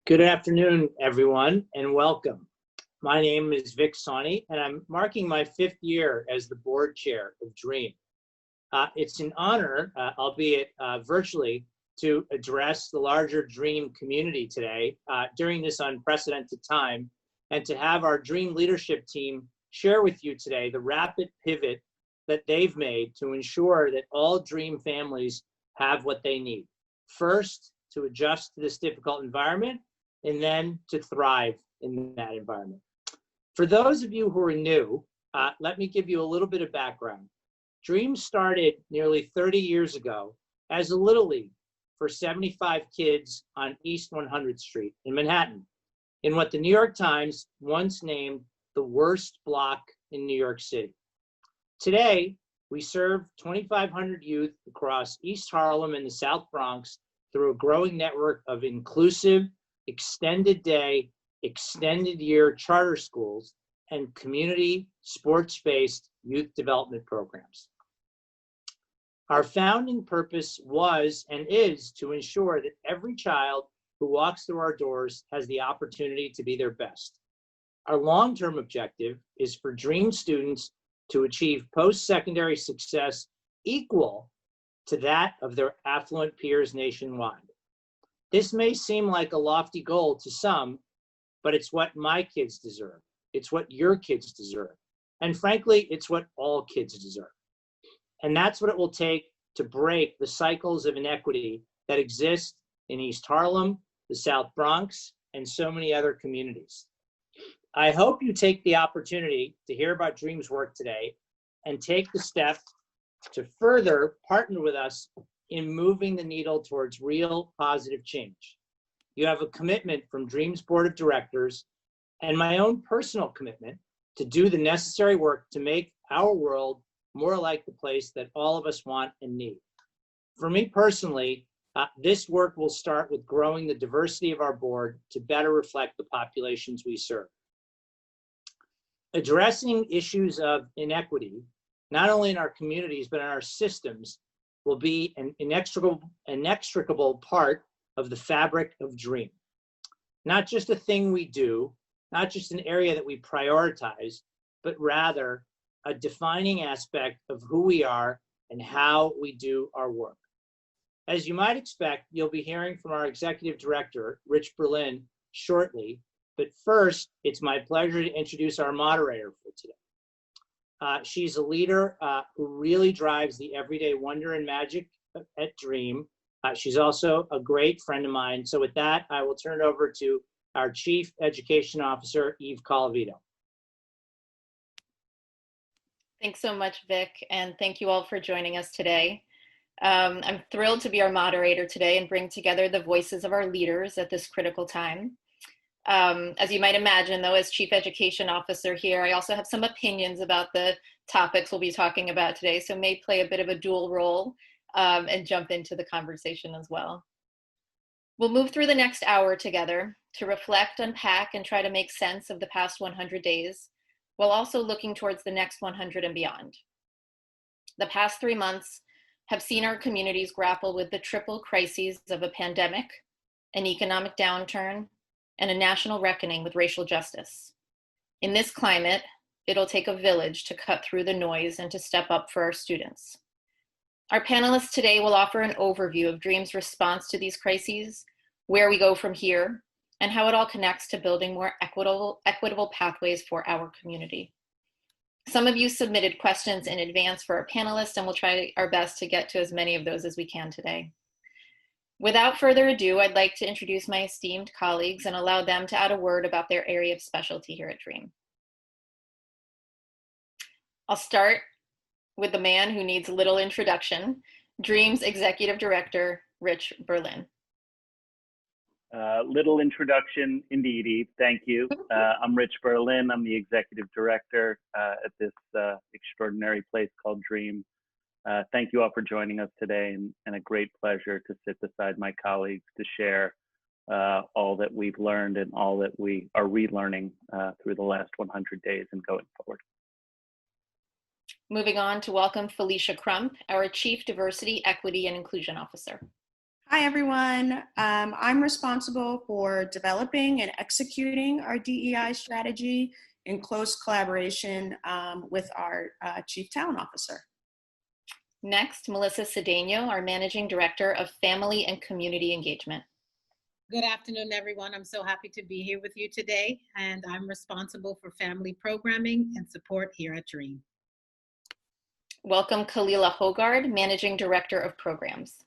Good afternoon, everyone, and welcome. My name is Vic Sawney, and I'm marking my 5th year as the board chair of DREAM. It's an honor, albeit virtually, to address the larger DREAM community today during this unprecedented time, and to have our DREAM leadership team share with you today the rapid pivot that they've made to ensure that all DREAM families have what they need. First, to adjust to this difficult environment, and then to thrive in that environment. For those of you who are new, let me give you a little bit of background. DREAM started nearly 30 years ago as a Little League for 75 kids on East 100th Street in Manhattan, in what the New York Times once named the worst block in New York City. Today, we serve 2,500 youth across East Harlem and the South Bronx through a growing network of inclusive, extended day, extended year charter schools, and community sports-based youth development programs. Our founding purpose was and is to ensure that every child who walks through our doors has the opportunity to be their best. Our long-term objective is for DREAM students to achieve post-secondary success equal to that of their affluent peers nationwide. This may seem like a lofty goal to some, but it's what my kids deserve. It's what your kids deserve. And frankly, it's what all kids deserve. And that's what it will take to break the cycles of inequity that exist in East Harlem, the South Bronx, and so many other communities. I hope you take the opportunity to hear about DREAM's work today and take the step to further partner with us in moving the needle towards real positive change. You have a commitment from DREAM's board of directors and my own personal commitment to do the necessary work to make our world more like the place that all of us want and need. For me personally, this work will start with growing the diversity of our board to better reflect the populations we serve. Addressing issues of inequity, not only in our communities, but in our systems, will be an inextricable part of the fabric of DREAM. Not just a thing we do, not just an area that we prioritize, but rather a defining aspect of who we are and how we do our work. As you might expect, you'll be hearing from our executive director, Rich Berlin, shortly, but first, it's my pleasure to introduce our moderator for today. She's a leader who really drives the everyday wonder and magic at DREAM. She's also a great friend of mine. So with that, I will turn it over to our Chief Education Officer, Eve Colavito. Thanks so much, Vic, and thank you all for joining us today. I'm thrilled to be our moderator today and bring together the voices of our leaders at this critical time. As you might imagine, though, as Chief Education Officer here, I also have some opinions about the topics we'll be talking about today, so may play a bit of a dual role and jump into the conversation as well. We'll move through the next hour together to reflect, unpack, and try to make sense of the past 100 days, while also looking towards the next 100 and beyond. The past 3 months have seen our communities grapple with the triple crises of a pandemic, an economic downturn, and a national reckoning with racial justice. In this climate, it'll take a village to cut through the noise and to step up for our students. Our panelists today will offer an overview of DREAM's response to these crises, where we go from here, and how it all connects to building more equitable pathways for our community. Some of you submitted questions in advance for our panelists, and we'll try our best to get to as many of those as we can today. Without further ado, I'd like to introduce my esteemed colleagues and allow them to add a word about their area of specialty here at DREAM. I'll start with the man who needs little introduction, DREAM's Executive Director, Rich Berlin. Little introduction indeed, Eve. Thank you. I'm Rich Berlin. I'm the Executive Director at this extraordinary place called DREAM. Thank you all for joining us today, and a great pleasure to sit beside my colleagues to share all that we've learned and all that we are relearning through the last 100 days and going forward. Moving on to welcome Felicia Crump, our Chief Diversity, Equity, and Inclusion Officer. Hi, everyone. I'm responsible for developing and executing our DEI strategy in close collaboration with our Chief Talent Officer. Next, Melissa Cedeno, our Managing Director of Family and Community Engagement. Good afternoon, everyone. I'm so happy to be here with you today, and I'm responsible for family programming and support here at Dream. Welcome, Kalila Hogard, Managing Director of Programs.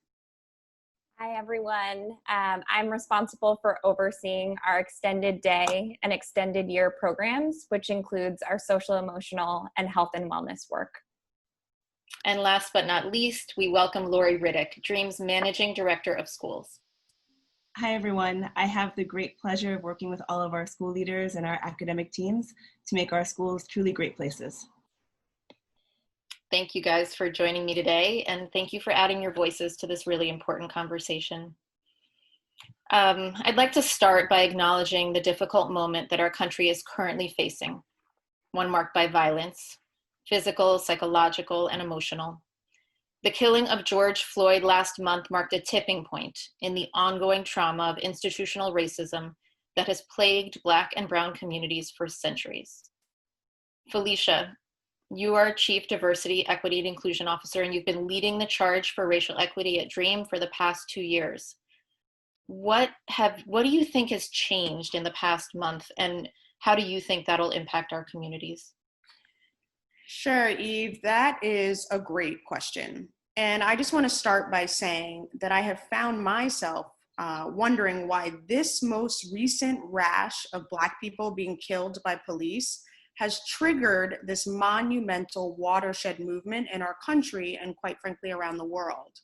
Hi, everyone. I'm responsible for overseeing our extended day and extended year programs, which includes our social, emotional, and health and wellness work. And last but not least, we welcome Laurie Riddick, Dream's Managing Director of Schools. Hi, everyone. I have the great pleasure of working with all of our school leaders and our academic teams to make our schools truly great places. Thank you guys for joining me today, and thank you for adding your voices to this really important conversation. I'd like to start by acknowledging the difficult moment that our country is currently facing, one marked by violence, physical, psychological, and emotional. The killing of George Floyd last month marked a tipping point in the ongoing trauma of institutional racism that has plagued Black and Brown communities for centuries. Felicia, you are Chief Diversity, Equity, and Inclusion Officer, and you've been leading the charge for racial equity at Dream for the past 2 years. What do you think has changed in the past month, and how do you think that'll impact our communities? Sure, Eve, that is a great question. And I just want to start by saying that I have found myself wondering why this most recent rash of Black people being killed by police has triggered this monumental watershed movement in our country and, quite frankly, around the world.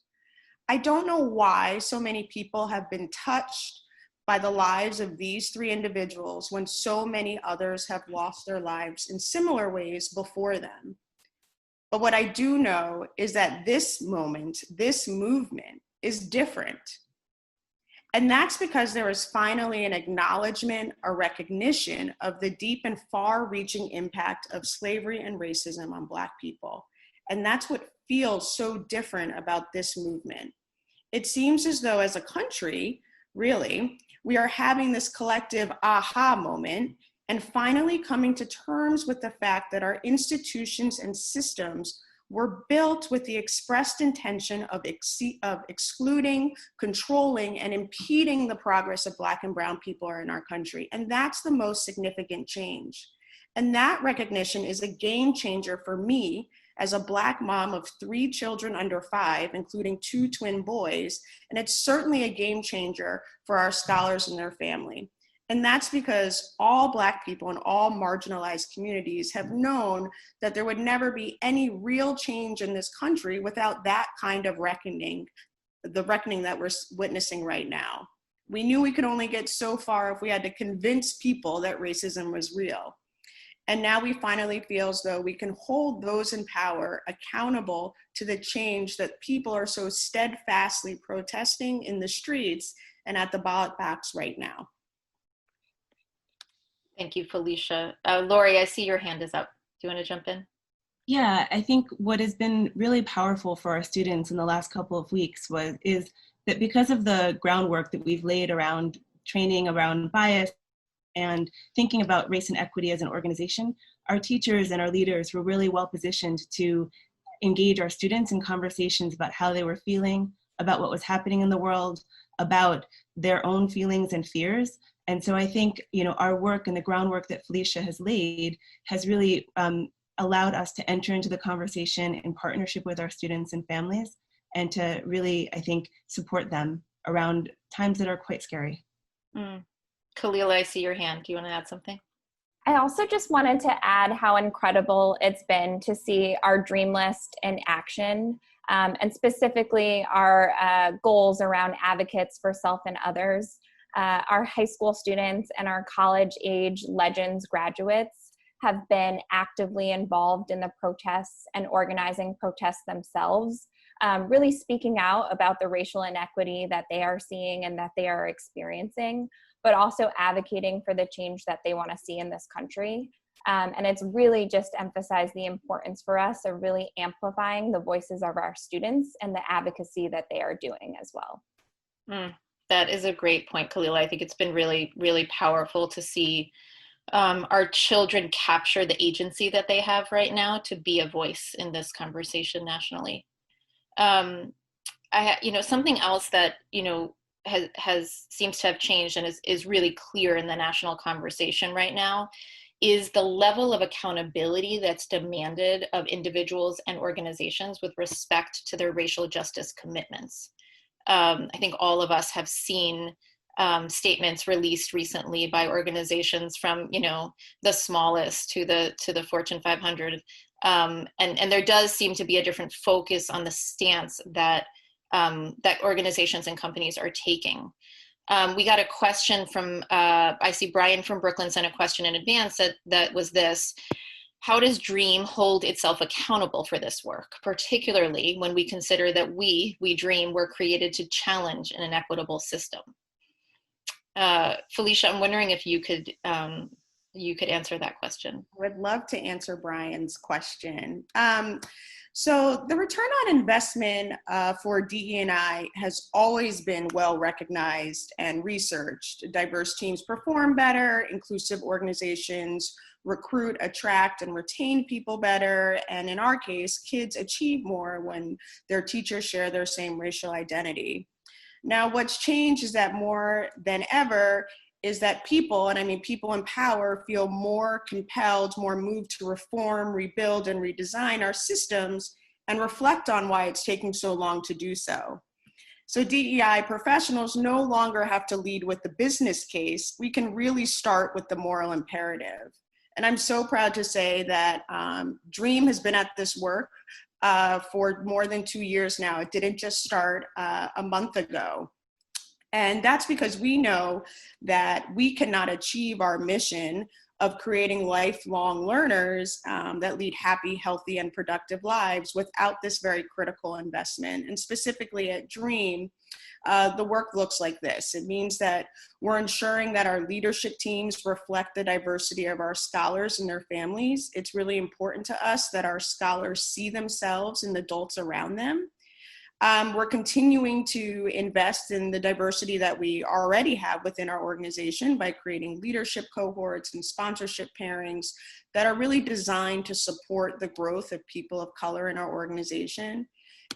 I don't know why so many people have been touched by the lives of these 3 individuals when so many others have lost their lives in similar ways before them. But what I do know is that this moment, this movement is different. And that's because there is finally an acknowledgement, a recognition of the deep and far-reaching impact of slavery and racism on Black people. And that's what feels so different about this movement. It seems as though as a country, really, we are having this collective aha moment and finally coming to terms with the fact that our institutions and systems were built with the expressed intention of excluding, controlling, and impeding the progress of Black and Brown people in our country. And that's the most significant change. And that recognition is a game changer for me as a Black mom of 3 children under 5, including 2 twin boys. And it's certainly a game changer for our scholars and their family. And that's because all Black people in all marginalized communities have known that there would never be any real change in this country without that kind of reckoning, the reckoning that we're witnessing right now. We knew we could only get so far if we had to convince people that racism was real. And now we finally feel as though we can hold those in power accountable to the change that people are so steadfastly protesting in the streets and at the ballot box right now. Thank you, Felicia. Laurie, I see your hand is up. Do you want to jump in? Yeah, I think what has been really powerful for our students in the last couple of weeks is that because of the groundwork that we've laid around training around bias and thinking about race and equity as an organization, our teachers and our leaders were really well positioned to engage our students in conversations about how they were feeling, about what was happening in the world, about their own feelings and fears. And so I think, our work and the groundwork that Felicia has laid has really allowed us to enter into the conversation in partnership with our students and families, and to really, I think, support them around times that are quite scary. Kalila, I see your hand. Do you want to add something? I also just wanted to add how incredible it's been to see our dream list in action, and specifically our goals around advocates for self and others. Our high school students and our college age Legends graduates have been actively involved in the protests and organizing protests themselves, really speaking out about the racial inequity that they are seeing and that they are experiencing, but also advocating for the change that they want to see in this country. And it's really just emphasized the importance for us of really amplifying the voices of our students and the advocacy that they are doing as well. That is a great point, Khalil. I think it's been really, really powerful to see our children capture the agency that they have right now to be a voice in this conversation nationally. Something else that, has seems to have changed and is really clear in the national conversation right now is the level of accountability that's demanded of individuals and organizations with respect to their racial justice commitments. I think all of us have seen statements released recently by organizations from, the smallest to the Fortune 500. And there does seem to be a different focus on the stance that organizations and companies are taking. We got a question from, I see Brian from Brooklyn sent a question in advance that was this: how does DREAM hold itself accountable for this work, particularly when we consider that we DREAM were created to challenge an inequitable system? Felicia, I'm wondering if you could answer that question. I would love to answer Brian's question. So the return on investment for DE&I has always been well recognized and researched. Diverse teams perform better, inclusive organizations recruit, attract, and retain people better, and in our case, kids achieve more when their teachers share their same racial identity. Now, what's changed is that more than ever is that people, and I mean people in power, feel more compelled, more moved to reform, rebuild, and redesign our systems and reflect on why it's taking so long to do so. So DEI professionals no longer have to lead with the business case. We can really start with the moral imperative. And I'm so proud to say that DREAM has been at this work for more than 2 years now. It didn't just start a month ago. And that's because we know that we cannot achieve our mission of creating lifelong learners that lead happy, healthy, and productive lives without this very critical investment. And specifically at DREAM, the work looks like this. It means that we're ensuring that our leadership teams reflect the diversity of our scholars and their families. It's really important to us that our scholars see themselves in the adults around them. We're continuing to invest in the diversity that we already have within our organization by creating leadership cohorts and sponsorship pairings that are really designed to support the growth of people of color in our organization.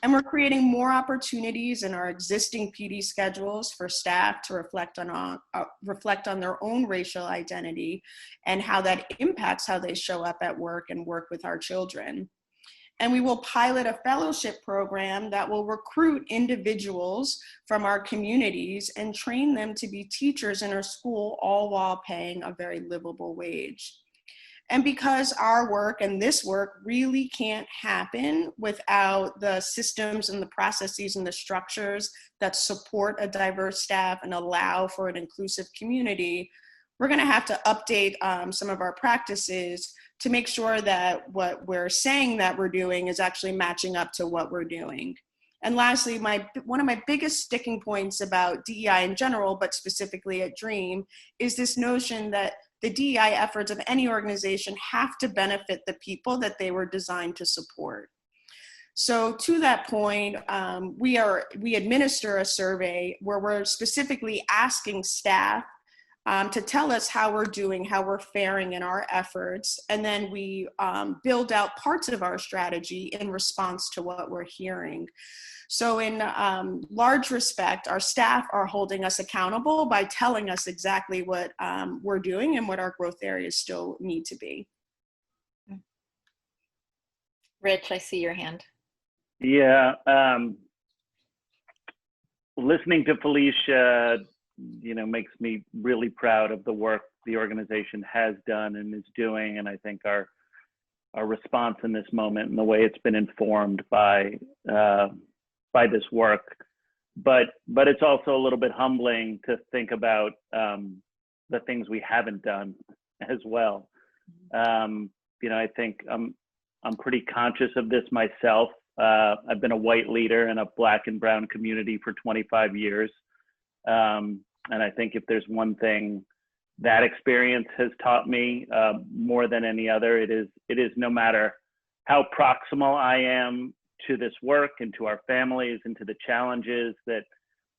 And we're creating more opportunities in our existing PD schedules for staff to reflect on their own racial identity and how that impacts how they show up at work and work with our children. And we will pilot a fellowship program that will recruit individuals from our communities and train them to be teachers in our school, all while paying a very livable wage. And because our work and this work really can't happen without the systems and the processes and the structures that support a diverse staff and allow for an inclusive community, we're going to have to update some of our practices to make sure that what we're saying that we're doing is actually matching up to what we're doing. And lastly, one of my biggest sticking points about DEI in general, but specifically at DREAM, is this notion that the DEI efforts of any organization have to benefit the people that they were designed to support. So to that point, we administer a survey where we're specifically asking staff to tell us how we're doing, how we're faring in our efforts. And then we build out parts of our strategy in response to what we're hearing. So in large respect, our staff are holding us accountable by telling us exactly what we're doing and what our growth areas still need to be. Rich, I see your hand. Yeah, listening to Felicia, makes me really proud of the work the organization has done and is doing. And I think our response in this moment and the way it's been informed by this work, but it's also a little bit humbling to think about the things we haven't done as well. I think I'm pretty conscious of this myself. I've been a white leader in a Black and brown community for 25 years. And I think if there's one thing that experience has taught me more than any other, it is no matter how proximal I am to this work and to our families and to the challenges that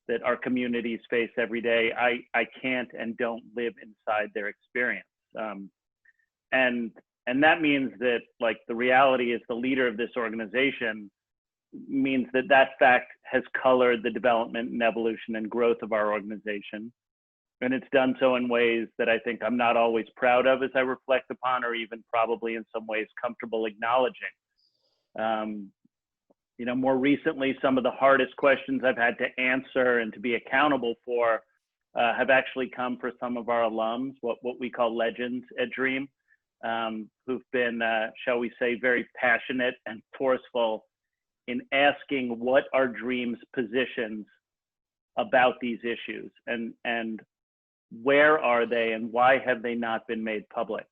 that our communities face every day. I can't and don't live inside their experience. And that means that, like, the reality is the leader of this organization means that that fact has colored the development and evolution and growth of our organization. And it's done so in ways that I think I'm not always proud of as I reflect upon, or even probably in some ways comfortable acknowledging. You know, more recently, some of the hardest questions I've had to answer and to be accountable for have actually come for some of our alums, what we call legends at Dream, who've been, shall we say, very passionate and forceful in asking what are Dream's positions about these issues, and where are they and why have they not been made public?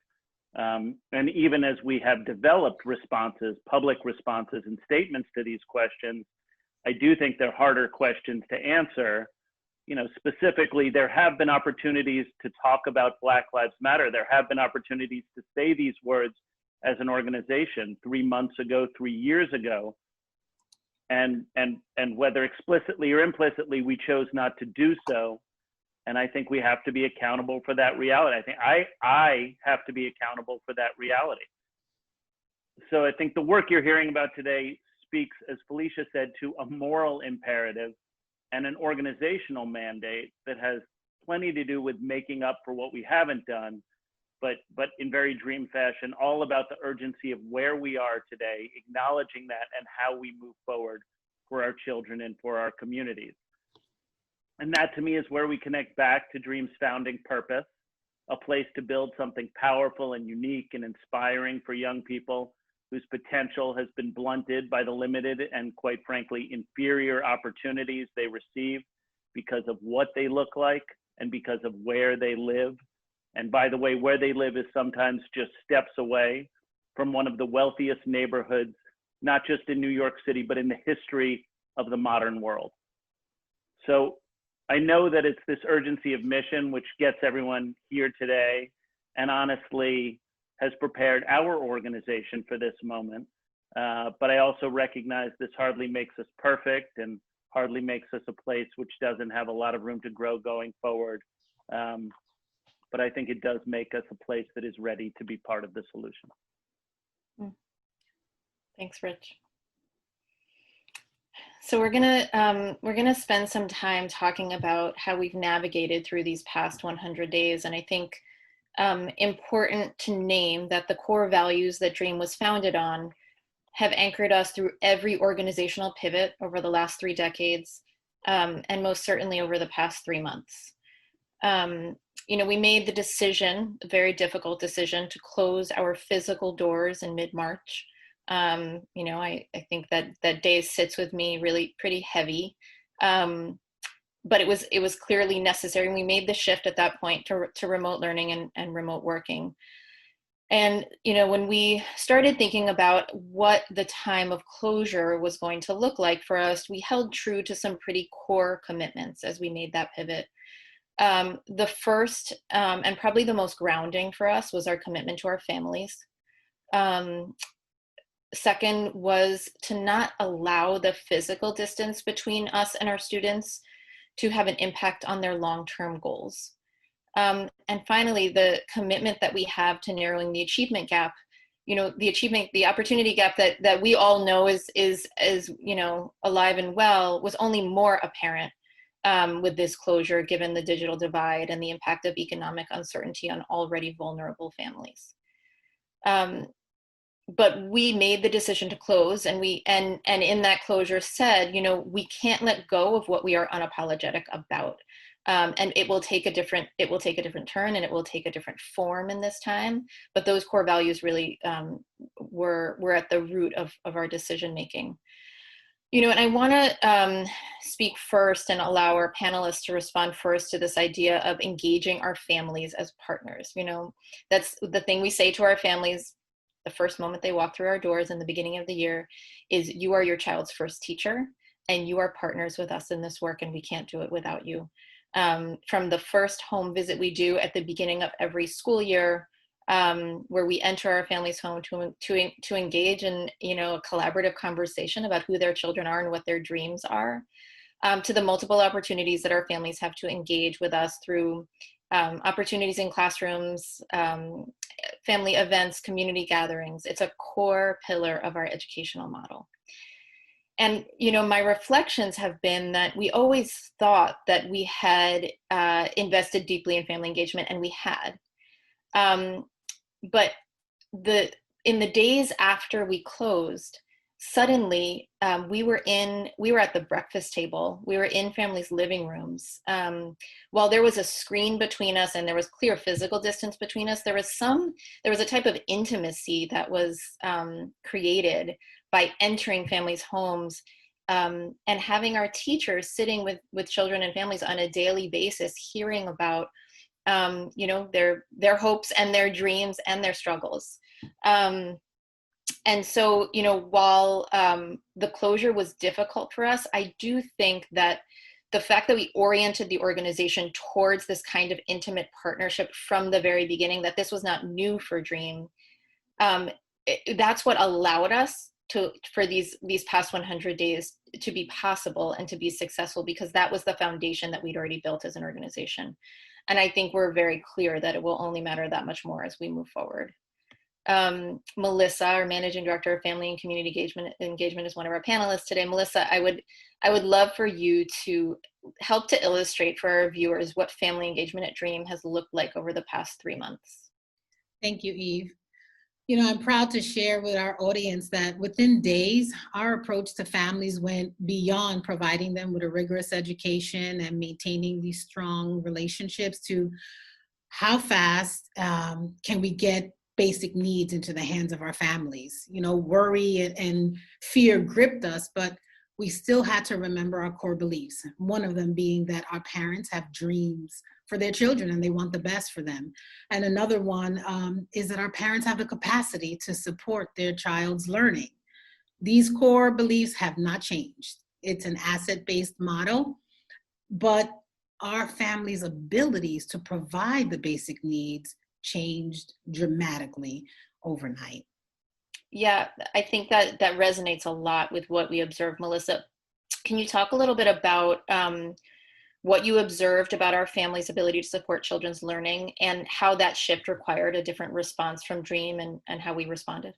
And even as we have developed responses, public responses and statements to these questions, I do think they're harder questions to answer. You know, specifically, there have been opportunities to talk about Black Lives Matter. There have been opportunities to say these words as an organization 3 months ago, 3 years ago. And whether explicitly or implicitly, we chose not to do so. And I think we have to be accountable for that reality. I think I have to be accountable for that reality. So I think the work you're hearing about today speaks, as Felicia said, to a moral imperative and an organizational mandate that has plenty to do with making up for what we haven't done, but in very Dream fashion, all about the urgency of where we are today, acknowledging that, and how we move forward for our children and for our communities. And that, to me, is where we connect back to Dream's founding purpose, a place to build something powerful and unique and inspiring for young people whose potential has been blunted by the limited and, quite frankly, inferior opportunities they receive because of what they look like and because of where they live. And by the way, where they live is sometimes just steps away from one of the wealthiest neighborhoods, not just in New York City, but in the history of the modern world. So I know that it's this urgency of mission which gets everyone here today, and honestly has prepared our organization for this moment. But I also recognize this hardly makes us perfect and hardly makes us a place which doesn't have a lot of room to grow going forward. But I think it does make us a place that is ready to be part of the solution. Thanks, Rich. So we're gonna spend some time talking about how we've navigated through these past 100 days, and I think important to name that the core values that Dream was founded on have anchored us through every organizational pivot over the last 3 decades, and most certainly over the past 3 months. You know, we made the decision, a very difficult decision, to close our physical doors in mid-March. You know, I think that day sits with me really pretty heavy, but it was clearly necessary. We made the shift at that point to remote learning and remote working. And, you know, when we started thinking about what the time of closure was going to look like for us, we held true to some pretty core commitments as we made that pivot. The first and probably the most grounding for us was our commitment to our families. Second was to not allow the physical distance between us and our students to have an impact on their long-term goals. And finally, the commitment that we have to narrowing the achievement gap. You know, the opportunity gap that we all know is you know, alive and well, was only more apparent with this closure, given the digital divide and the impact of economic uncertainty on already vulnerable families. But we made the decision to close, and in that closure said, you know, we can't let go of what we are unapologetic about. And it will take a different turn, and it will take a different form in this time. But those core values really were at the root of our decision making. You know, and I want to speak first and allow our panelists to respond first to this idea of engaging our families as partners. You know, that's the thing we say to our families the first moment they walk through our doors in the beginning of the year is, you are your child's first teacher, and you are partners with us in this work, and we can't do it without you. From the first home visit we do at the beginning of every school year, where we enter our family's home to engage in, you know, a collaborative conversation about who their children are and what their dreams are. to the multiple opportunities that our families have to engage with us through opportunities in classrooms, family events, community gatherings. It's a core pillar of our educational model. And, you know, my reflections have been that we always thought that we had invested deeply in family engagement, and we had. But in the days after we closed, suddenly we were at the breakfast table, we were in families' living rooms. While there was a screen between us and there was clear physical distance between us, there was a type of intimacy that was created by entering families' homes and having our teachers sitting with children and families on a daily basis, hearing about you know, their hopes and their dreams and their struggles. And so, you know, while the closure was difficult for us, I do think that the fact that we oriented the organization towards this kind of intimate partnership from the very beginning, that this was not new for Dream, that's what allowed us for these past 100 days to be possible and to be successful, because that was the foundation that we'd already built as an organization. And I think we're very clear that it will only matter that much more as we move forward. Melissa, our Managing Director of Family and Community Engagement, is one of our panelists today. Melissa, I would love for you to help to illustrate for our viewers what family engagement at Dream has looked like over the past 3 months. Thank you, Eve. You know, I'm proud to share with our audience that within days, our approach to families went beyond providing them with a rigorous education and maintaining these strong relationships to how fast can we get basic needs into the hands of our families. You know, worry and fear gripped us, but we still had to remember our core beliefs. One of them being that our parents have dreams for their children and they want the best for them. And another one is that our parents have the capacity to support their child's learning. These core beliefs have not changed. It's an asset-based model, but our family's abilities to provide the basic needs changed dramatically overnight. Yeah, I think that resonates a lot with what we observed. Melissa, can you talk a little bit about what you observed about our family's ability to support children's learning and how that shift required a different response from Dream and how we responded?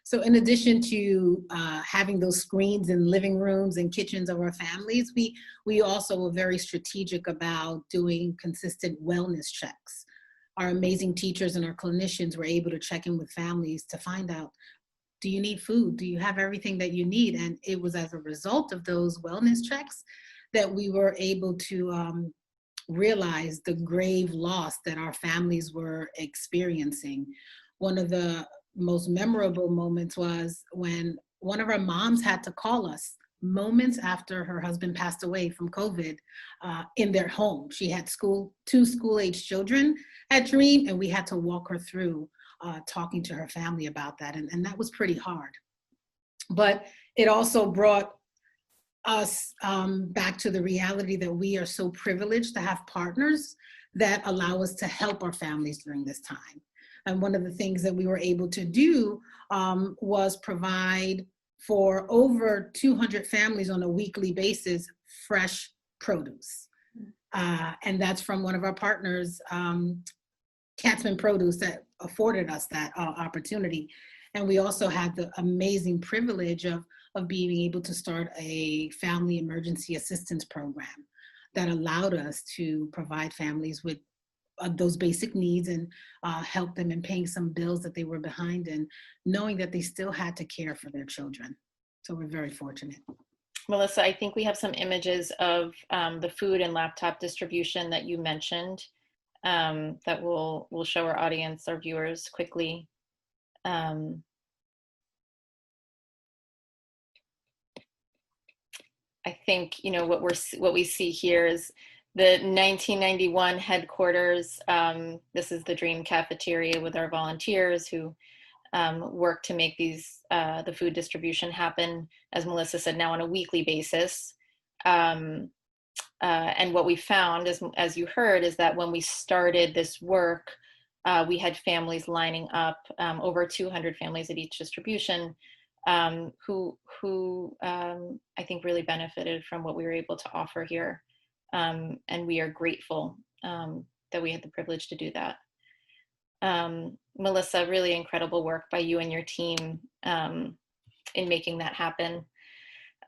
So in addition to having those screens in living rooms and kitchens of our families, we also were very strategic about doing consistent wellness checks. Our amazing teachers and our clinicians were able to check in with families to find out, do you need food? Do you have everything that you need? And it was as a result of those wellness checks that we were able to realize the grave loss that our families were experiencing. One of the most memorable moments was when one of our moms had to call us moments after her husband passed away from COVID in their home. She had two school-age children at Dream, and we had to walk her through talking to her family about that. And that was pretty hard. But it also brought us back to the reality that we are so privileged to have partners that allow us to help our families during this time. And one of the things that we were able to do was provide for over 200 families on a weekly basis fresh produce. And that's from one of our partners, Katzman Produce, that afforded us that opportunity. And we also had the amazing privilege of being able to start a family emergency assistance program that allowed us to provide families with those basic needs and help them in paying some bills that they were behind in, knowing that they still had to care for their children. So we're very fortunate. Melissa, I think we have some images of the food and laptop distribution that you mentioned that we'll show our audience, our viewers, quickly. I think, you know, what we see here is the 1991 headquarters. This is the Dream cafeteria with our volunteers who work to make the food distribution happen, as Melissa said, now on a weekly basis. And what we found, as you heard, is that when we started this work, we had families lining up, over 200 families at each distribution, who I think really benefited from what we were able to offer here. And we are grateful that we had the privilege to do that. Melissa, really incredible work by you and your team in making that happen.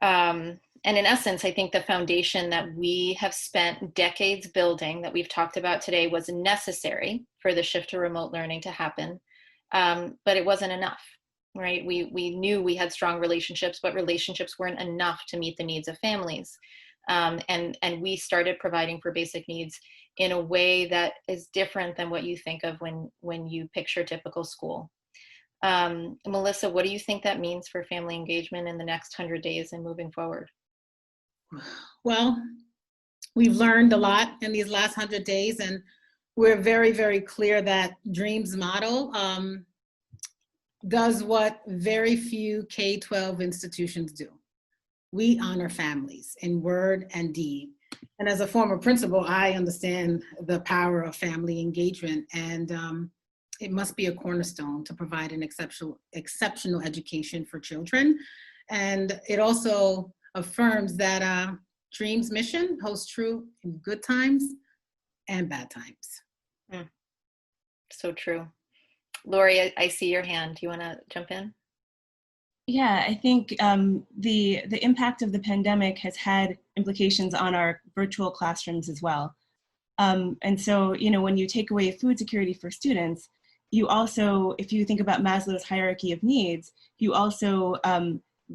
And in essence, I think the foundation that we have spent decades building, that we've talked about today, was necessary for the shift to remote learning to happen, but it wasn't enough, right? We knew we had strong relationships, but relationships weren't enough to meet the needs of families. And we started providing for basic needs in a way that is different than what you think of when you picture typical school. Melissa, what do you think that means for family engagement in the next 100 days and moving forward? Well, we've learned a lot in these last 100 days, and we're very, very clear that DREAM's model does what very few K-12 institutions do. We honor families in word and deed. And as a former principal, I understand the power of family engagement, and it must be a cornerstone to provide an exceptional education for children. And it also affirms that DREAM's mission holds true in good times and bad times. So true. Laurie, I see your hand. Do you want to jump in? Yeah, I think the impact of the pandemic has had implications on our virtual classrooms as well. And so, when you take away food security for students, you also, if you think about Maslow's hierarchy of needs, you also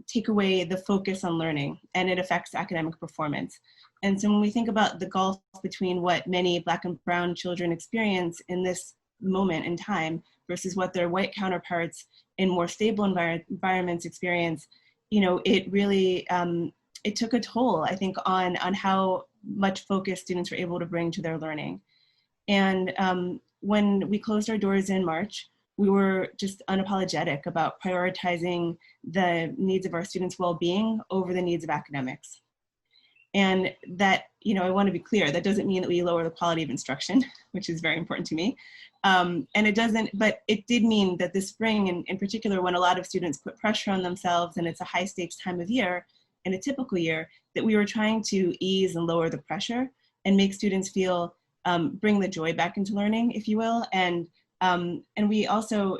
take away the focus on learning, and it affects academic performance. And so when we think about the gulf between what many Black and Brown children experience in this moment in time versus what their white counterparts in more stable environments experience, it really, it took a toll, I think, on how much focus students were able to bring to their learning. And when we closed our doors in March, we were just unapologetic about prioritizing the needs of our students' well-being over the needs of academics. And that, I want to be clear, that doesn't mean that we lower the quality of instruction, which is very important to me. And it doesn't, but it did mean that this spring, in particular, when a lot of students put pressure on themselves and it's a high stakes time of year, in a typical year, that we were trying to ease and lower the pressure and make students feel, bring the joy back into learning, if you will. And we also,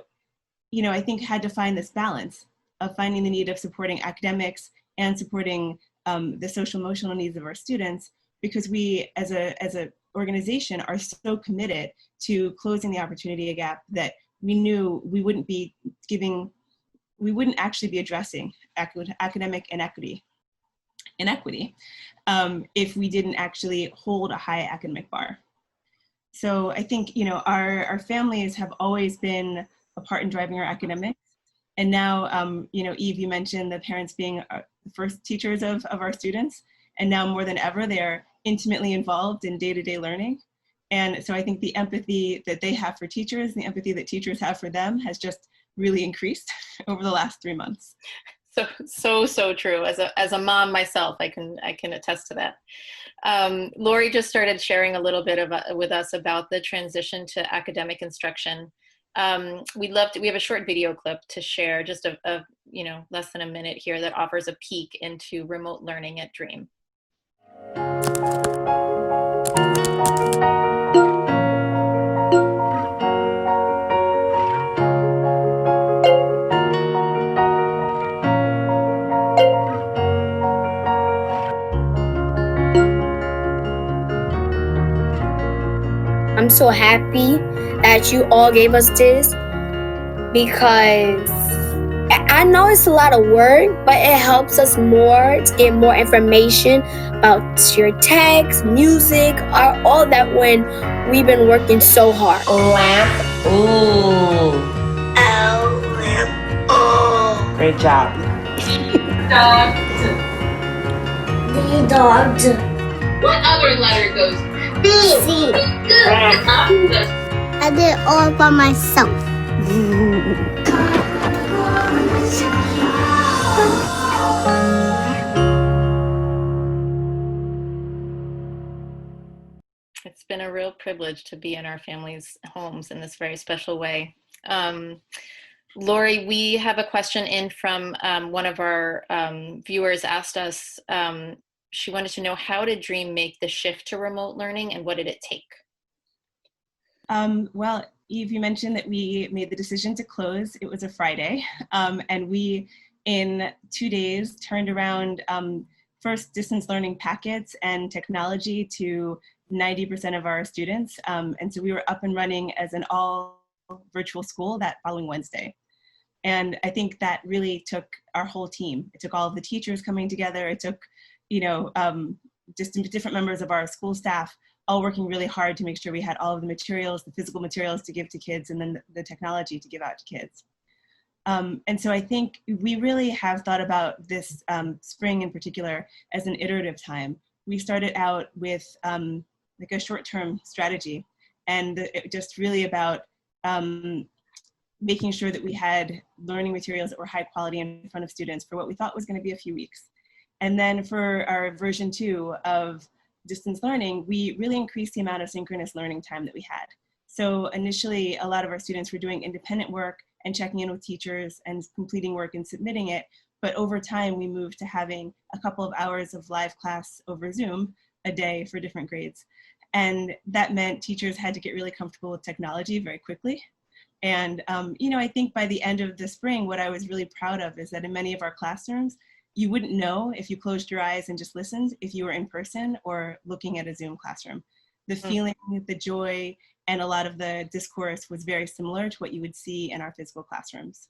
I think had to find this balance of finding the need of supporting academics and supporting the social emotional needs of our students, because we as a organization are so committed to closing the opportunity gap that we knew we wouldn't actually be addressing academic inequity if we didn't actually hold a high academic bar. So I think, our families have always been a part in driving our academics. And now, Eve, you mentioned the parents being the first teachers of our students. And now more than ever, they're intimately involved in day-to-day learning. And so I think the empathy that they have for teachers, the empathy that teachers have for them has just really increased over the last 3 months. So true. As a mom myself, I can attest to that. Laurie just started sharing a little bit with us about the transition to academic instruction. We have a short video clip to share, just of less than a minute here, that offers a peek into remote learning at DREAM. I'm so happy that you all gave us this, because I know it's a lot of work, but it helps us more to get more information about your text, music, all that when we've been working so hard. Lamp. Ooh. Lamp. Oh. Great job. Dog. The dog. What other letter goes? C. Good. I did it all by myself. It's been a real privilege to be in our families' homes in this very special way. Laurie, we have a question in from one of our viewers asked us, she wanted to know, how did Dream make the shift to remote learning and what did it take? Well, Eve, you mentioned that we made the decision to close. It was a Friday, and we, in 2 days, turned around first distance learning packets and technology to 90% of our students. And so we were up and running as an all virtual school that following Wednesday. And I think that really took our whole team. It took all of the teachers coming together. It took, just different members of our school staff all working really hard to make sure we had all of the materials, the physical materials to give to kids, and then the technology to give out to kids. And so I think we really have thought about this spring in particular as an iterative time. We started out with like a short-term strategy, and it just really about making sure that we had learning materials that were high quality in front of students for what we thought was going to be a few weeks. And then for our version 2 of distance learning, we really increased the amount of synchronous learning time that we had. So initially, a lot of our students were doing independent work and checking in with teachers and completing work and submitting it. But over time, we moved to having a couple of hours of live class over Zoom a day for different grades. And that meant teachers had to get really comfortable with technology very quickly. And, I think by the end of the spring, what I was really proud of is that in many of our classrooms, you wouldn't know if you closed your eyes and just listened if you were in person or looking at a Zoom classroom. The feeling, the joy, and a lot of the discourse was very similar to what you would see in our physical classrooms.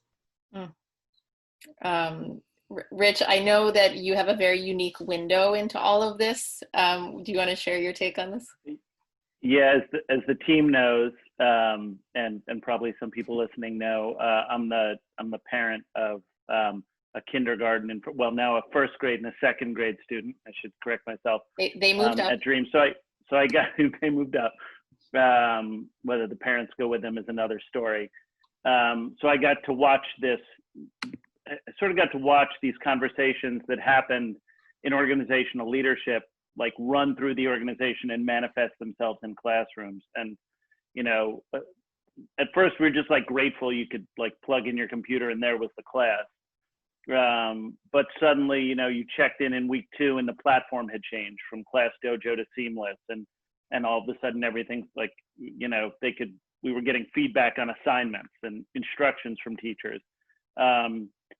Rich, I know that you have a very unique window into all of this. Do you want to share your take on this? Yeah, as the team knows, and probably some people listening know, I'm the parent of a kindergarten and now a first grade and a second grade student. I should correct myself. They moved up at Dream, so I got they moved up. Whether the parents go with them is another story. So I got to watch this. I sort of got to watch these conversations that happened in organizational leadership, like run through the organization and manifest themselves in classrooms. And at first we were just like grateful you could like plug in your computer and there was the class. But suddenly, you checked in week 2 and the platform had changed from Class Dojo to Seamless, and all of a sudden everything's like, we were getting feedback on assignments and instructions from teachers.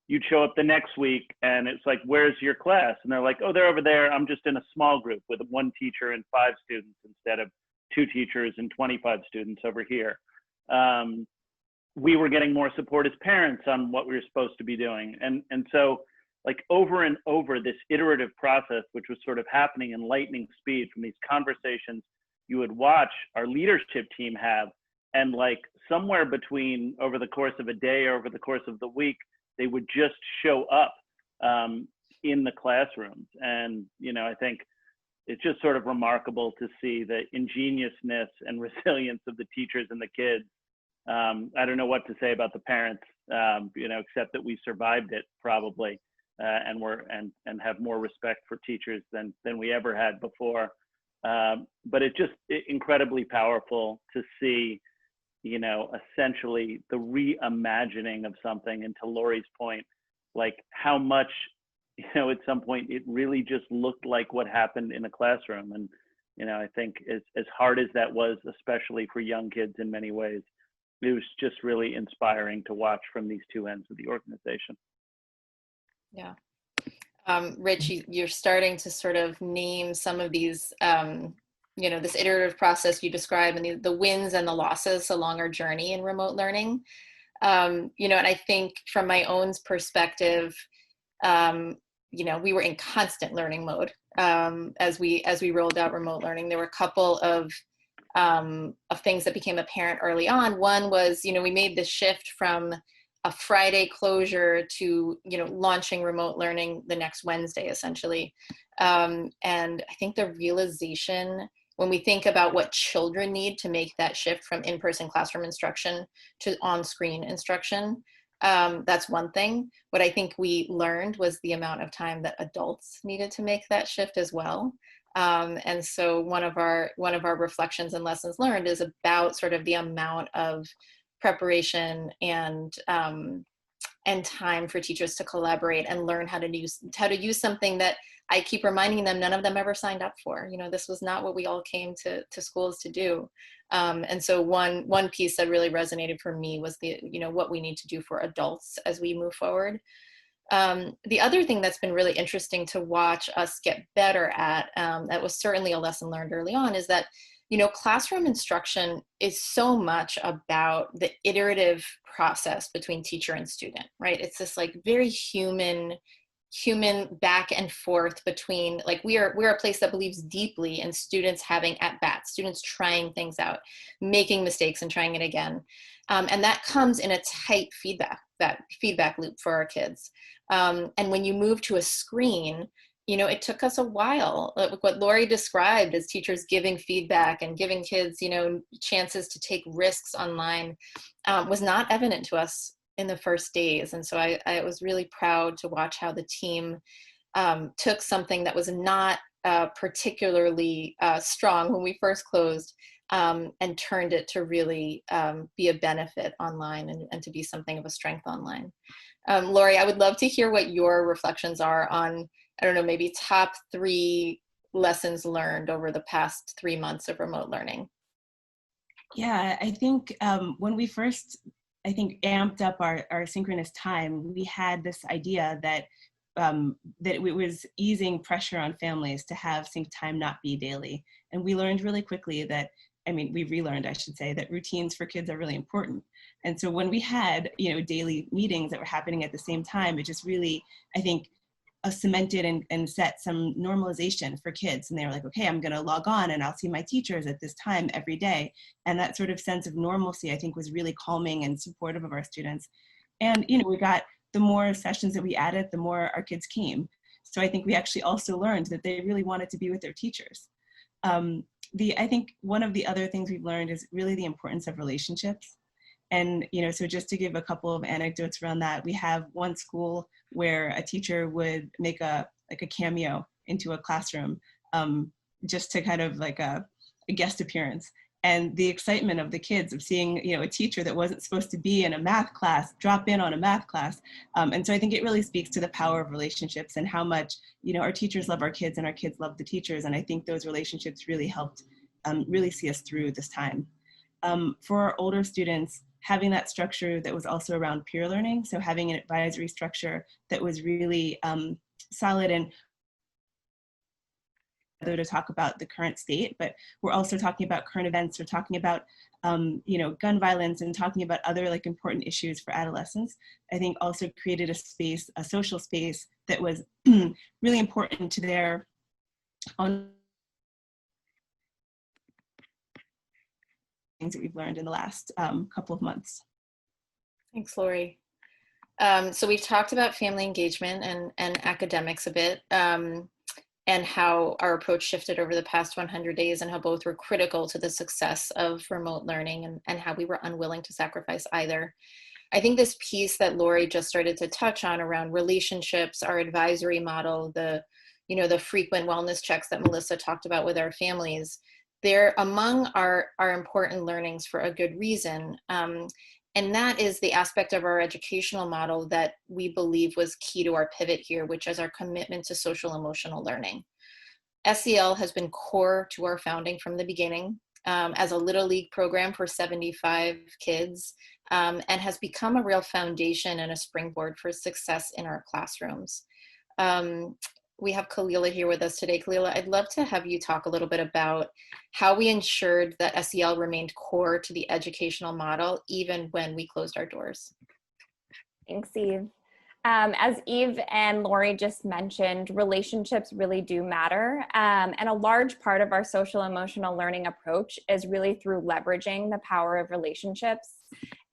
You'd show up the next week and it's like, where's your class? And they're like, oh, they're over there. I'm just in a small group with 1 teacher and 5 students instead of 2 teachers and 25 students over here. We were getting more support as parents on what we were supposed to be doing. And so like over and over this iterative process, which was sort of happening in lightning speed from these conversations you would watch our leadership team have, and like somewhere between over the course of a day or over the course of the week, they would just show up in the classrooms. And, I think it's just sort of remarkable to see the ingeniousness and resilience of the teachers and the kids. I don't know what to say about the parents, except that we survived it probably, and have more respect for teachers than we ever had before. But it's just incredibly powerful to see, essentially the reimagining of something. And to Laurie's point, like how much, at some point it really just looked like what happened in a classroom. And, I think as hard as that was, especially for young kids in many ways, it was just really inspiring to watch from these 2 ends of the organization. Yeah. Rich, you're starting to sort of name some of these, this iterative process you describe and the wins and the losses along our journey in remote learning. And I think from my own perspective, we were in constant learning mode as we rolled out remote learning. There were a couple of things that became apparent early on. One was, we made the shift from a Friday closure to, launching remote learning the next Wednesday, essentially. And I think the realization, when we think about what children need to make that shift from in-person classroom instruction to on-screen instruction, that's one thing. What I think we learned was the amount of time that adults needed to make that shift as well. And so one of our reflections and lessons learned is about sort of the amount of preparation and time for teachers to collaborate and learn how to use something that I keep reminding them none of them ever signed up for. You know, this was not what we all came to schools to do. And so one piece that really resonated for me was what we need to do for adults as we move forward. The other thing that's been really interesting to watch us get better at, that was certainly a lesson learned early on, is that, classroom instruction is so much about the iterative process between teacher and student, right? It's this like very human back and forth between, like, we're a place that believes deeply in students having at bats, students trying things out, making mistakes and trying it again. And that comes in a tight feedback loop for our kids. And when you move to a screen, it took us a while. What Laurie described as teachers giving feedback and giving kids, chances to take risks online was not evident to us in the first days. And so I was really proud to watch how the team took something that was not particularly strong when we first closed and turned it to really be a benefit online and to be something of a strength online. Laurie, I would love to hear what your reflections are on, I don't know, maybe top 3 lessons learned over the past 3 months of remote learning. Yeah, I think when we first, amped up our synchronous time, we had this idea that it was easing pressure on families to have sync time not be daily. And we learned really quickly that, we relearned, I should say, that routines for kids are really important. And so when we had, daily meetings that were happening at the same time, it just really, cemented and set some normalization for kids. And they were like, okay, I'm going to log on and I'll see my teachers at this time every day. And that sort of sense of normalcy, I think, was really calming and supportive of our students. And, we got, the more sessions that we added, the more our kids came. So I think we actually also learned that they really wanted to be with their teachers. I think one of the other things we've learned is really the importance of relationships. And, so just to give a couple of anecdotes around that, we have one school where a teacher would make a cameo into a classroom, just to kind of like a guest appearance. And the excitement of the kids of seeing, a teacher that wasn't supposed to be in a math class drop in on a math class. And so I think it really speaks to the power of relationships and how much, our teachers love our kids and our kids love the teachers. And I think those relationships really helped really see us through this time. For our older students, having that structure that was also around peer learning, so having an advisory structure that was really solid and to talk about the current state, but we're also talking about current events. We're talking about, gun violence and talking about other like important issues for adolescents. I think also created a social space that was really important to their own things that we've learned in the last couple of months. Thanks, Laurie. So we've talked about family engagement and academics a bit, and how our approach shifted over the past 100 days and how both were critical to the success of remote learning and how we were unwilling to sacrifice either. I think this piece that Laurie just started to touch on around relationships, our advisory model, the frequent wellness checks that Melissa talked about with our families, they're among our important learnings for a good reason. And that is the aspect of our educational model that we believe was key to our pivot here, which is our commitment to social emotional learning. SEL has been core to our founding from the beginning as a Little League program for 75 kids, and has become a real foundation and a springboard for success in our classrooms. We have Kalila here with us today. Kalila, I'd love to have you talk a little bit about how we ensured that SEL remained core to the educational model, even when we closed our doors. Thanks, Eve. As Eve and Laurie just mentioned, relationships really do matter. And a large part of our social emotional learning approach is really through leveraging the power of relationships.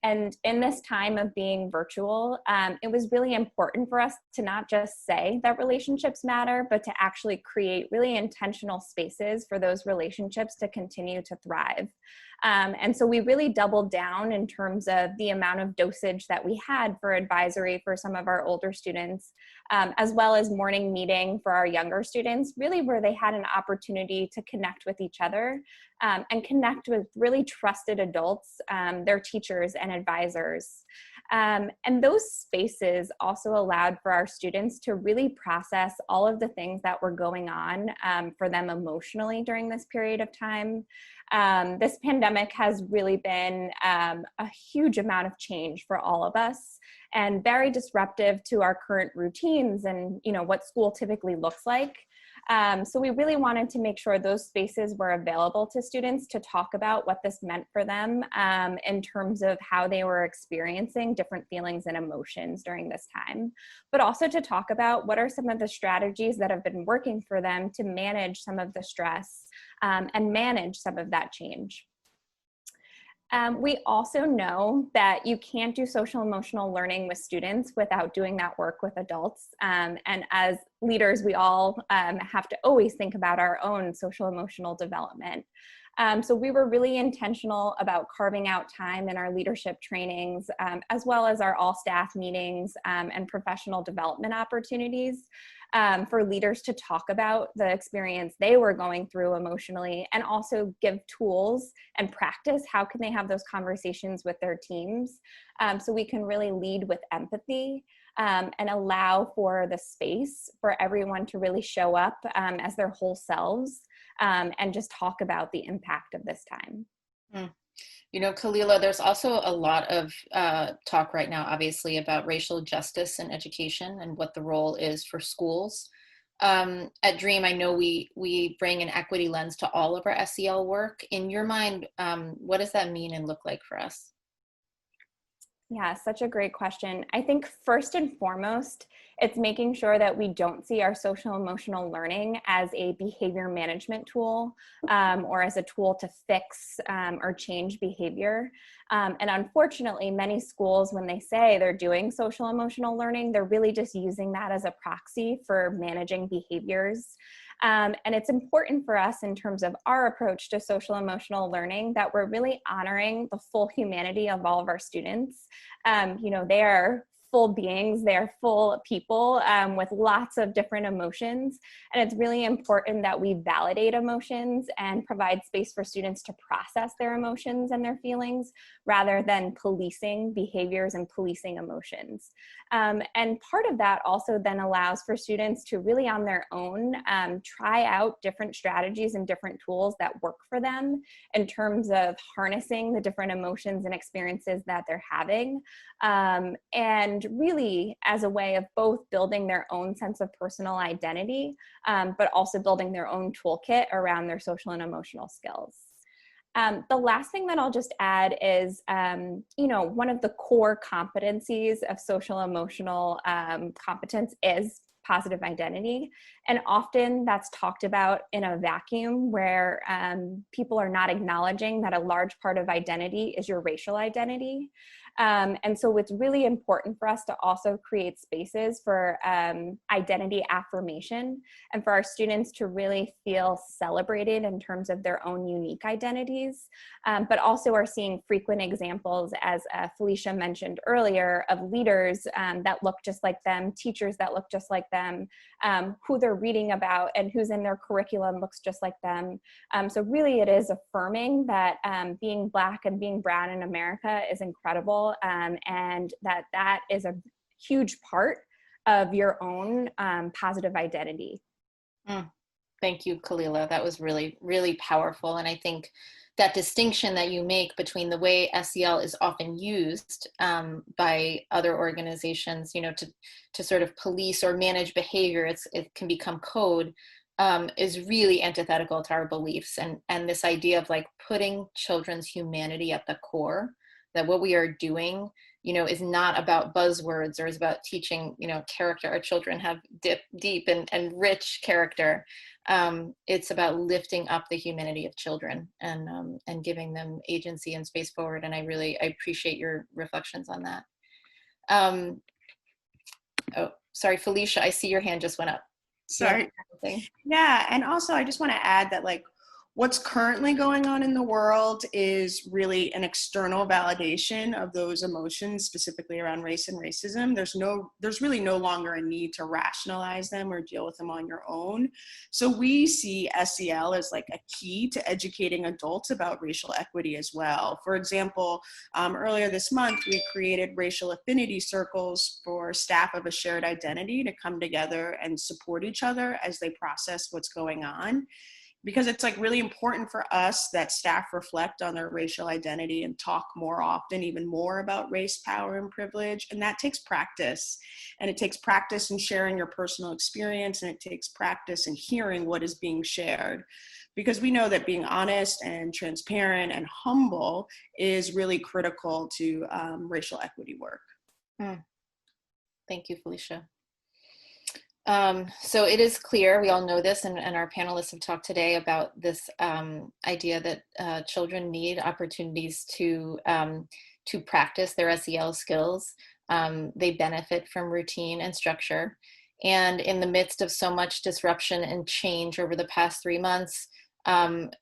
And in this time of being virtual, it was really important for us to not just say that relationships matter, but to actually create really intentional spaces for those relationships to continue to thrive. And so we really doubled down in terms of the amount of dosage that we had for advisory for some of our older students, as well as morning meeting for our younger students, really where they had an opportunity to connect with each other and connect with really trusted adults, their teachers and advisors. And those spaces also allowed for our students to really process all of the things that were going on for them emotionally during this period of time. This pandemic has really been a huge amount of change for all of us, and very disruptive to our current routines and, you know, what school typically looks like. So we really wanted to make sure those spaces were available to students to talk about what this meant for them in terms of how they were experiencing different feelings and emotions during this time, but also to talk about what are some of the strategies that have been working for them to manage some of the stress and manage some of that change. We also know that you can't do social emotional learning with students without doing that work with adults. And as leaders, we all have to always think about our own social emotional development. So we were really intentional about carving out time in our leadership trainings, as well as our all staff meetings and professional development opportunities for leaders to talk about the experience they were going through emotionally, and also give tools and practice how can they have those conversations with their teams, so we can really lead with empathy and allow for the space for everyone to really show up as their whole selves and just talk about the impact of this time. You know, Kalila, there's also a lot of talk right now, obviously, about racial justice in education and what the role is for schools. At Dream, I know we bring an equity lens to all of our SEL work. In your mind, what does that mean and look like for us? Yeah, such a great question. I think first and foremost, it's making sure that we don't see our social emotional learning as a behavior management tool or as a tool to fix or change behavior. And unfortunately, many schools, when they say they're doing social emotional learning, they're really just using that as a proxy for managing behaviors. And it's important for us in terms of our approach to social emotional learning that we're really honoring the full humanity of all of our students. You know, they are full beings, they're full people with lots of different emotions. And it's really important that we validate emotions and provide space for students to process their emotions and their feelings rather than policing behaviors and policing emotions. And part of that also then allows for students to really on their own try out different strategies and different tools that work for them in terms of harnessing the different emotions and experiences that they're having. And really as a way of both building their own sense of personal identity, but also building their own toolkit around their social and emotional skills. The last thing that I'll just add is, you know, one of the core competencies of social emotional competence is positive identity. And often that's talked about in a vacuum where people are not acknowledging that a large part of identity is your racial identity. And so it's really important for us to also create spaces for identity affirmation and for our students to really feel celebrated in terms of their own unique identities, but also are seeing frequent examples, as Felicia mentioned earlier, of leaders that look just like them, teachers that look just like them, who they're reading about and who's in their curriculum looks just like them. So really it is affirming that being Black and being brown in America is incredible, and that is a huge part of your own positive identity. Thank you, Kalila. That was really, really powerful. And I think that distinction that you make between the way SEL is often used by other organizations, you know, to sort of police or manage behavior, it can become code, is really antithetical to our beliefs. And this idea of like putting children's humanity at the core, that what we are doing, you know, is not about buzzwords or is about teaching, you know, character. Our children have deep and rich character. It's about lifting up the humanity of children and giving them agency and space forward. And I appreciate your reflections on that. Oh, sorry, Felicia, I see your hand just went up. Sorry. Yeah, and also I just want to add that, like, What's currently going on in the world is really an external validation of those emotions, specifically around race and racism. There's really no longer a need to rationalize them or deal with them on your own. So we see SEL as like a key to educating adults about racial equity as well. For example, earlier this month, we created racial affinity circles for staff of a shared identity to come together and support each other as they process what's going on. Because it's like really important for us that staff reflect on their racial identity and talk more often, even more about race, power, and privilege. And that takes practice. And it takes practice in sharing your personal experience, and it takes practice in hearing what is being shared. Because we know that being honest and transparent and humble is really critical to racial equity work. Thank you, Felicia. So it is clear, we all know this, and our panelists have talked today about this idea that children need opportunities to practice their SEL skills. They benefit from routine and structure. And in the midst of so much disruption and change over the past 3 months,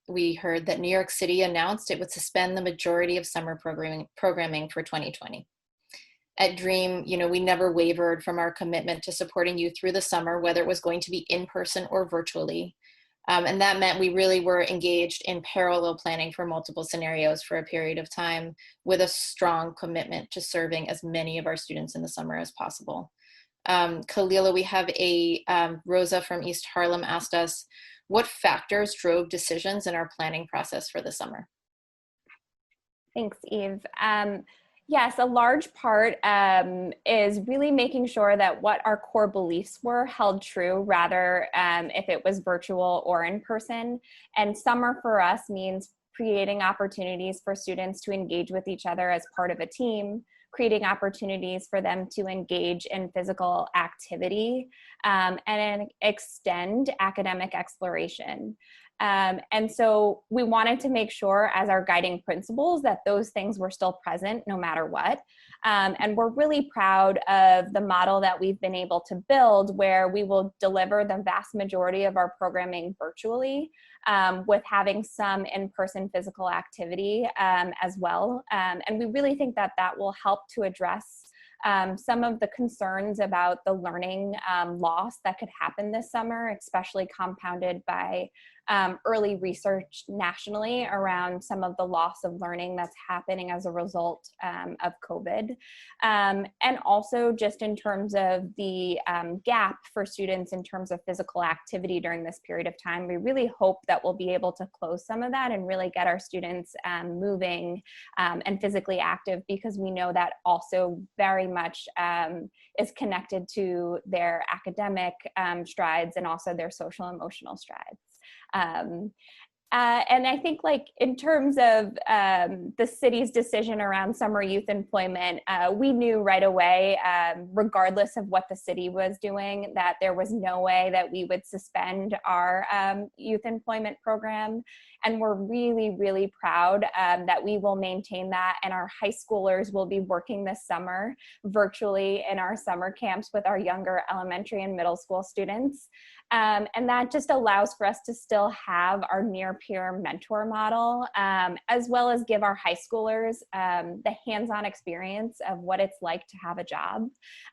we heard that New York City announced it would suspend the majority of summer programming for 2020. At Dream, we never wavered from our commitment to supporting you through the summer, whether it was going to be in person or virtually. And that meant we really were engaged in parallel planning for multiple scenarios for a period of time, with a strong commitment to serving as many of our students in the summer as possible. Kalila, we have Rosa from East Harlem asked us, what factors drove decisions in our planning process for the summer? Thanks, Eve. Yes, a large part is really making sure that what our core beliefs were held true, rather if it was virtual or in person. And summer for us means creating opportunities for students to engage with each other as part of a team, creating opportunities for them to engage in physical activity, and extend academic exploration. And so we wanted to make sure as our guiding principles that those things were still present no matter what. And we're really proud of the model that we've been able to build, where we will deliver the vast majority of our programming virtually, with having some in-person physical activity as well. And we really think that that will help to address some of the concerns about the learning loss that could happen this summer, especially compounded by early research nationally around some of the loss of learning that's happening as a result of COVID. And also just in terms of the gap for students in terms of physical activity during this period of time, we really hope that we'll be able to close some of that and really get our students moving and physically active, because we know that also very much is connected to their academic strides and also their social emotional strides. And I think, like, in terms of the city's decision around summer youth employment, we knew right away, regardless of what the city was doing, that there was no way that we would suspend our youth employment program. And we're really, really proud that we will maintain that. And our high schoolers will be working this summer virtually in our summer camps with our younger elementary and middle school students. And that just allows for us to still have our near peer mentor model, as well as give our high schoolers the hands-on experience of what it's like to have a job.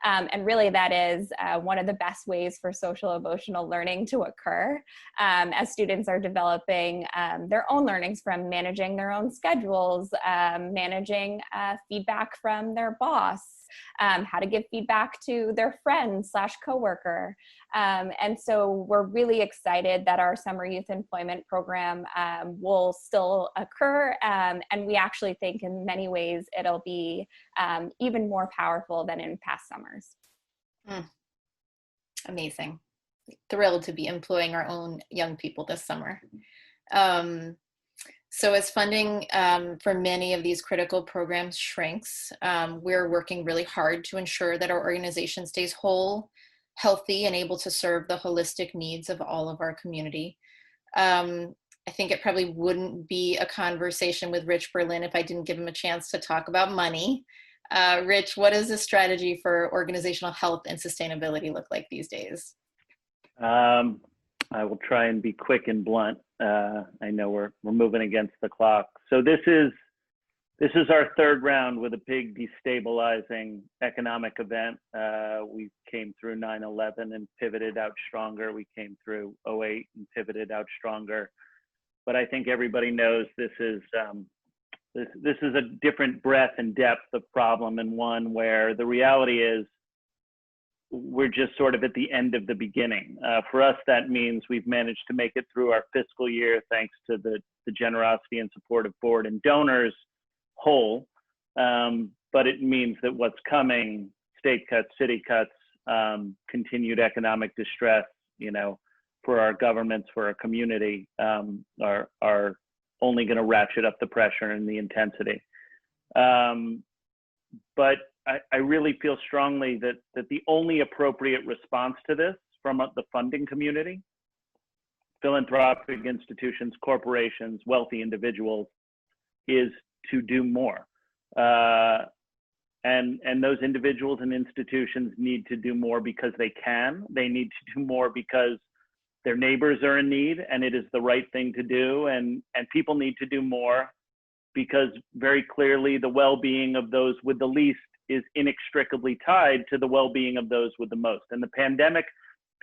And really that is one of the best ways for social emotional learning to occur, as students are developing their own learnings from managing their own schedules, managing feedback from their boss, how to give feedback to their friend / coworker. And so we're really excited that our summer youth employment program will still occur. And we actually think in many ways it'll be even more powerful than in past summers. Amazing. Thrilled to be employing our own young people this summer. So as funding for many of these critical programs shrinks, we're working really hard to ensure that our organization stays whole, healthy, and able to serve the holistic needs of all of our community. I think it probably wouldn't be a conversation with Rich Berlin if I didn't give him a chance to talk about money. Rich, what does the strategy for organizational health and sustainability look like these days? I will try and be quick and blunt. I know we're moving against the clock. So this is our third round with a big destabilizing economic event. We came through 9/11 and pivoted out stronger. We came through 2008 and pivoted out stronger. But I think everybody knows this is a different breadth and depth of problem, and one where the reality is we're just sort of at the end of the beginning. For us, that means we've managed to make it through our fiscal year thanks to the generosity and support of board and donors whole. But it means that what's coming, state cuts, city cuts, continued economic distress, for our governments, for our community, are only going to ratchet up the pressure and the intensity. But I really feel strongly that the only appropriate response to this from the funding community, philanthropic institutions, corporations, wealthy individuals, is to do more. And those individuals and institutions need to do more because they can. They need to do more because their neighbors are in need and it is the right thing to do. And people need to do more because very clearly the well-being of those with the least is inextricably tied to the well-being of those with the most. And the pandemic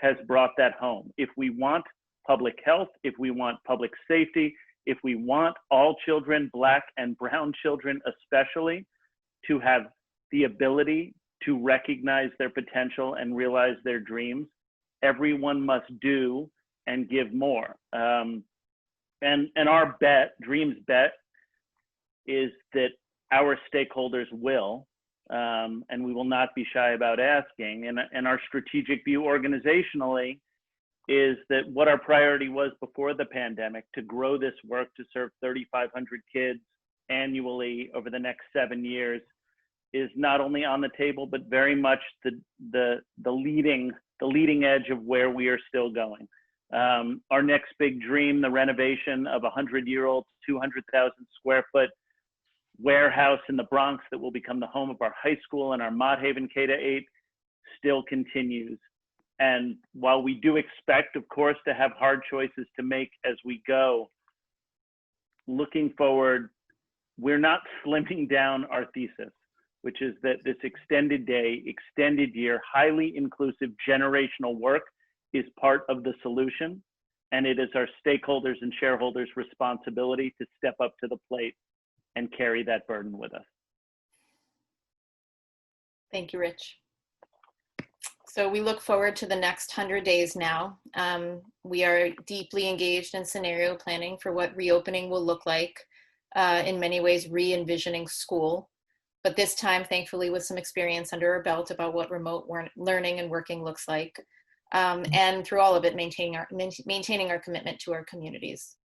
has brought that home. If we want public health, if we want public safety, if we want all children, Black and brown children especially, to have the ability to recognize their potential and realize their dreams, everyone must do and give more. And our bet, Dream's bet, is that our stakeholders will, and we will not be shy about asking. And our strategic view organizationally is that what our priority was before the pandemic, to grow this work to serve 3,500 kids annually over the next 7 years, is not only on the table, but very much the leading edge of where we are still going. Our next big dream, the renovation of a 100-year-old, 200,000 square foot warehouse in the Bronx that will become the home of our high school and our Mott Haven K-8, still continues. And while we do expect, of course, to have hard choices to make as we go, looking forward, we're not slimming down our thesis, which is that this extended day, extended year, highly inclusive generational work is part of the solution. And it is our stakeholders and shareholders' responsibility to step up to the plate and carry that burden with us. Thank you, Rich. So we look forward to the next 100 days now. We are deeply engaged in scenario planning for what reopening will look like, in many ways re-envisioning school. But this time, thankfully, with some experience under our belt about what remote learning and working looks like. And through all of it, maintaining our commitment to our communities.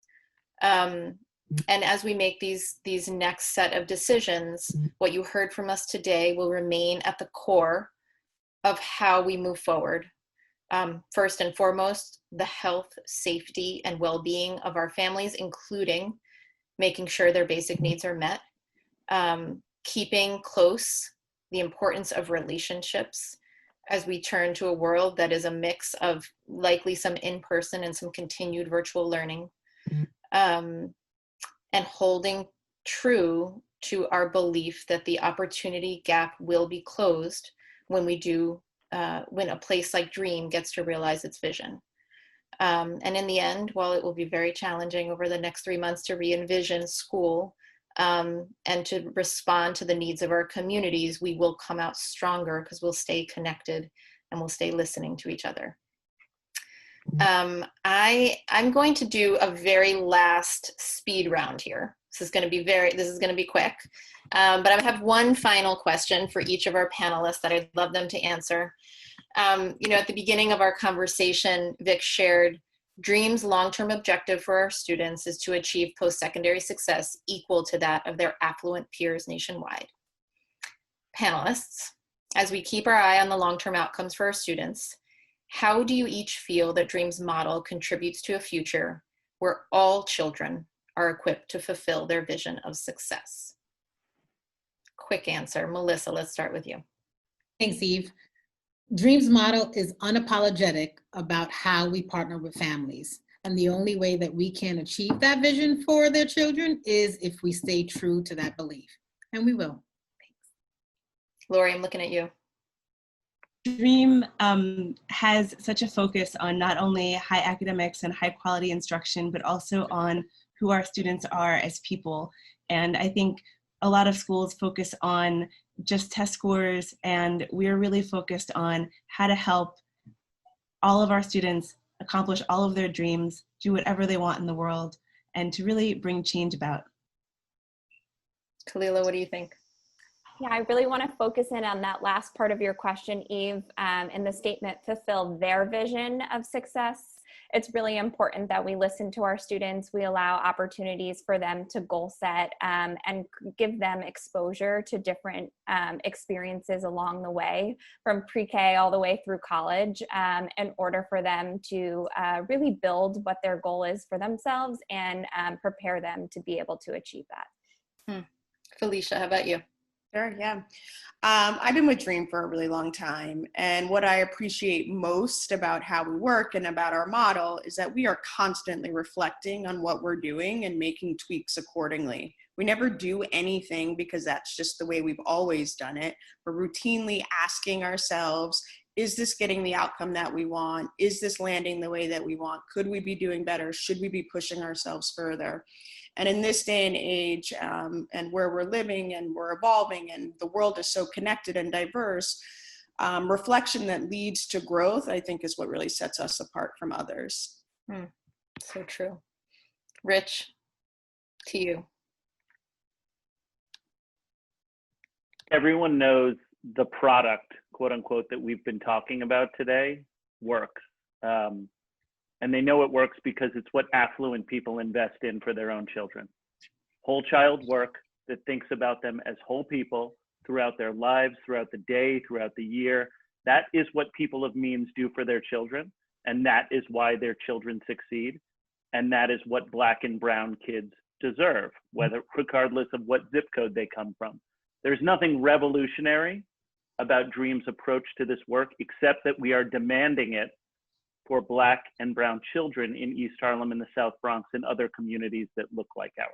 And as we make these next set of decisions, what you heard from us today will remain at the core of how we move forward. First and foremost, the health, safety, and well-being of our families, including making sure their basic needs are met, keeping close the importance of relationships as we turn to a world that is a mix of likely some in-person and some continued virtual learning, and holding true to our belief that the opportunity gap will be closed when when a place like Dream gets to realize its vision. And in the end, while it will be very challenging over the next 3 months to re-envision school and to respond to the needs of our communities, we will come out stronger because we'll stay connected and we'll stay listening to each other. I'm going to do a very last speed round here. This is going to be quick. But I have one final question for each of our panelists that I'd love them to answer. At the beginning of our conversation, Vic shared Dream's long-term objective for our students is to achieve post-secondary success equal to that of their affluent peers nationwide. Panelists, as we keep our eye on the long-term outcomes for our students, how do you each feel that Dream's model contributes to a future where all children are equipped to fulfill their vision of success? Quick answer. Melissa, let's start with you. Thanks, Eve. Dream's model is unapologetic about how we partner with families. And the only way that we can achieve that vision for their children is if we stay true to that belief. And we will. Laurie, I'm looking at you. Dream has such a focus on not only high academics and high quality instruction, but also on who our students are as people. And I think a lot of schools focus on just test scores, and we're really focused on how to help all of our students accomplish all of their dreams, do whatever they want in the world, and to really bring change about. Kalila, what do you think? Yeah, I really want to focus in on that last part of your question, Eve, in the statement, fulfill their vision of success. It's really important that we listen to our students. We allow opportunities for them to goal set and give them exposure to different experiences along the way, from pre-K all the way through college, in order for them to really build what their goal is for themselves and prepare them to be able to achieve that. Felicia, how about you? Sure, yeah. I've been with Dream for a really long time, and what I appreciate most about how we work and about our model is that we are constantly reflecting on what we're doing and making tweaks accordingly. We never do anything because that's just the way we've always done it. We're routinely asking ourselves, is this getting the outcome that we want? Is this landing the way that we want? Could we be doing better? Should we be pushing ourselves further? And in this day and age, and where we're living and we're evolving and the world is so connected and diverse, reflection that leads to growth, I think, is what really sets us apart from others. So true. Rich, to you. Everyone knows the product, quote unquote, that we've been talking about today works. And they know it works because it's what affluent people invest in for their own children. Whole child work that thinks about them as whole people throughout their lives, throughout the day, throughout the year. That is what people of means do for their children. And that is why their children succeed. And that is what Black and brown kids deserve, regardless of what zip code they come from. There's nothing revolutionary about Dream's approach to this work, except that we are demanding it for Black and brown children in East Harlem and the South Bronx and other communities that look like ours.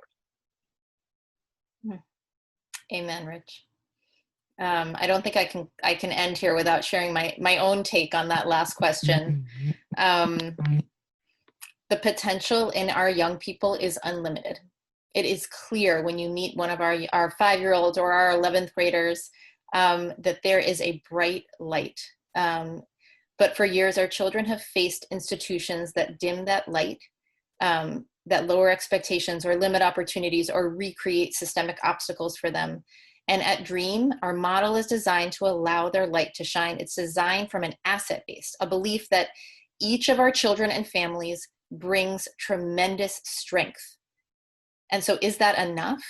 Amen, Rich. I don't think I can end here without sharing my own take on that last question. The potential in our young people is unlimited. It is clear when you meet one of our 5-year-olds or our 11th graders that there is a bright light. But for years, our children have faced institutions that dim that light, that lower expectations or limit opportunities or recreate systemic obstacles for them. And at Dream, our model is designed to allow their light to shine. It's designed from an asset base, a belief that each of our children and families brings tremendous strength. And so is that enough?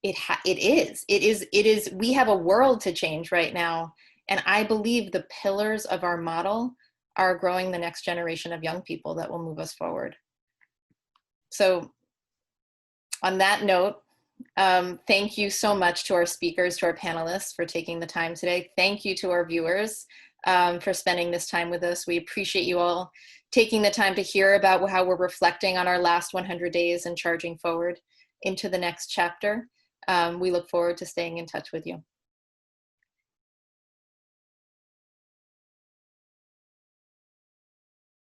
It is. We have a world to change right now. And I believe the pillars of our model are growing the next generation of young people that will move us forward. So on that note, thank you so much to our speakers, to our panelists for taking the time today. Thank you to our viewers for spending this time with us. We appreciate you all taking the time to hear about how we're reflecting on our last 100 days and charging forward into the next chapter. We look forward to staying in touch with you.